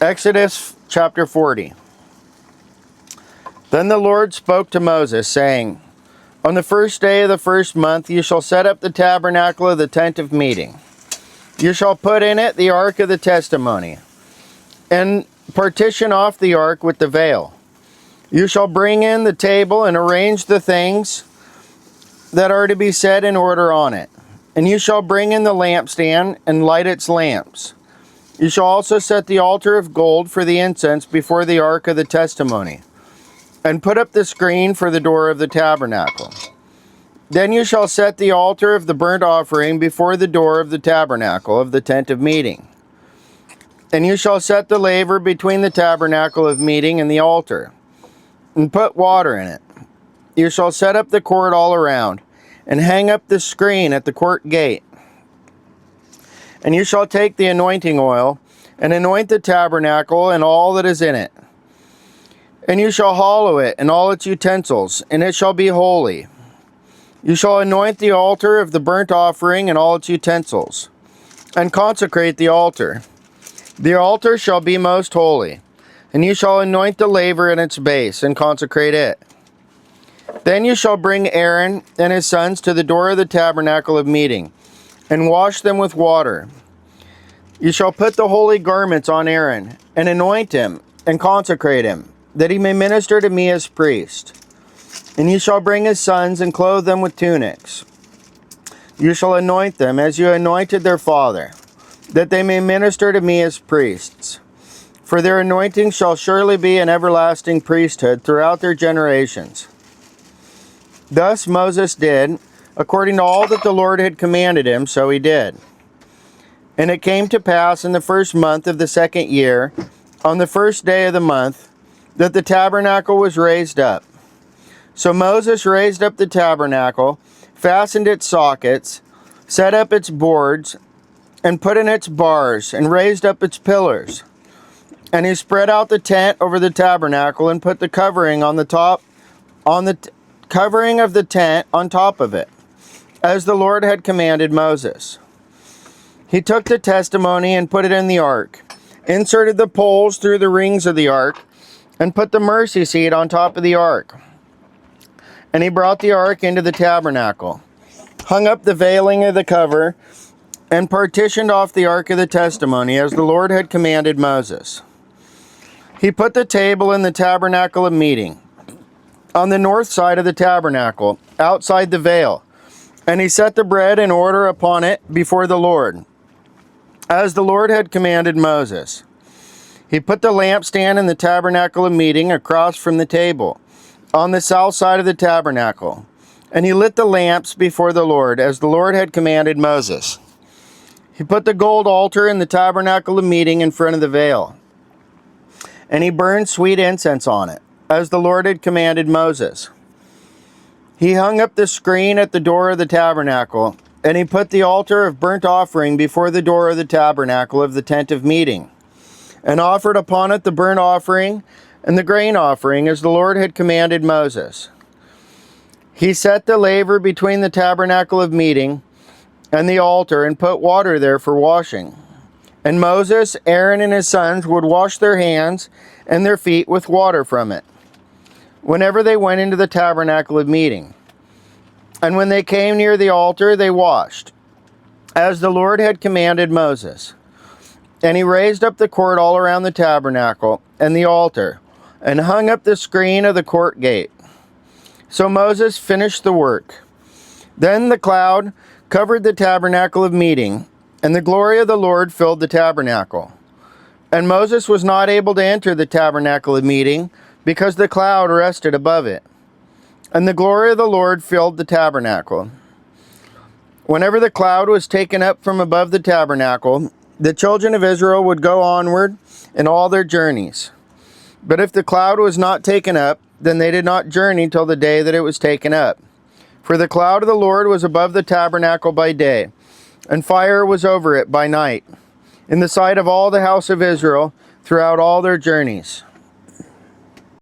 Exodus chapter 40. Then the Lord spoke to Moses, saying, On the first day of the first month you shall set up the tabernacle of the tent of meeting. You shall put in it the ark of the testimony, and partition off the ark with the veil. You shall bring in the table and arrange the things that are to be set in order on it. And you shall bring in the lampstand and light its lamps. You shall also set the altar of gold for the incense before the ark of the testimony, and put up the screen for the door of the tabernacle. Then you shall set the altar of the burnt offering before the door of the tabernacle of the tent of meeting. And you shall set the laver between the tabernacle of meeting and the altar, and put water in it. You shall set up the court all around, and hang up the screen at the court gate. And you shall take the anointing oil, and anoint the tabernacle and all that is in it. And you shall hallow it and all its utensils, and it shall be holy. You shall anoint the altar of the burnt offering and all its utensils, and consecrate the altar. The altar shall be most holy, and you shall anoint the laver in its base, and consecrate it. Then you shall bring Aaron and his sons to the door of the tabernacle of meeting, and wash them with water. You shall put the holy garments on Aaron, and anoint him, and consecrate him, that he may minister to me as priest. And you shall bring his sons, and clothe them with tunics. You shall anoint them as you anointed their father, that they may minister to me as priests. For their anointing shall surely be an everlasting priesthood throughout their generations. Thus Moses did, according to all that the Lord had commanded him, so he did. And it came to pass in the first month of the second year, on the first day of the month, that the tabernacle was raised up. So Moses raised up the tabernacle, fastened its sockets, set up its boards, and put in its bars, and raised up its pillars. And he spread out the tent over the tabernacle, and put the covering on the covering of the tent on top of it, as the Lord had commanded Moses. He took the testimony and put it in the ark, inserted the poles through the rings of the ark, and put the mercy seat on top of the ark. And he brought the ark into the tabernacle, hung up the veiling of the cover, and partitioned off the ark of the testimony, as the Lord had commanded Moses. He put the table in the tabernacle of meeting, on the north side of the tabernacle, outside the veil, and he set the bread in order upon it before the Lord, as the Lord had commanded Moses. He put the lampstand in the tabernacle of meeting across from the table, on the south side of the tabernacle, and he lit the lamps before the Lord, as the Lord had commanded Moses. He put the gold altar in the tabernacle of meeting in front of the veil, and he burned sweet incense on it, as the Lord had commanded Moses. He hung up the screen at the door of the tabernacle, and he put the altar of burnt offering before the door of the tabernacle of the tent of meeting, and offered upon it the burnt offering and the grain offering, as the Lord had commanded Moses. He set the laver between the tabernacle of meeting and the altar, and put water there for washing. And Moses, Aaron, and his sons would wash their hands and their feet with water from it, whenever they went into the tabernacle of meeting. And when they came near the altar, they washed, as the Lord had commanded Moses. And he raised up the court all around the tabernacle and the altar, and hung up the screen of the court gate. So Moses finished the work. Then the cloud covered the tabernacle of meeting, and the glory of the Lord filled the tabernacle. And Moses was not able to enter the tabernacle of meeting, because the cloud rested above it, and the glory of the Lord filled the tabernacle. Whenever the cloud was taken up from above the tabernacle, the children of Israel would go onward in all their journeys. But if the cloud was not taken up, then they did not journey till the day that it was taken up. For the cloud of the Lord was above the tabernacle by day, and fire was over it by night, in the sight of all the house of Israel throughout all their journeys.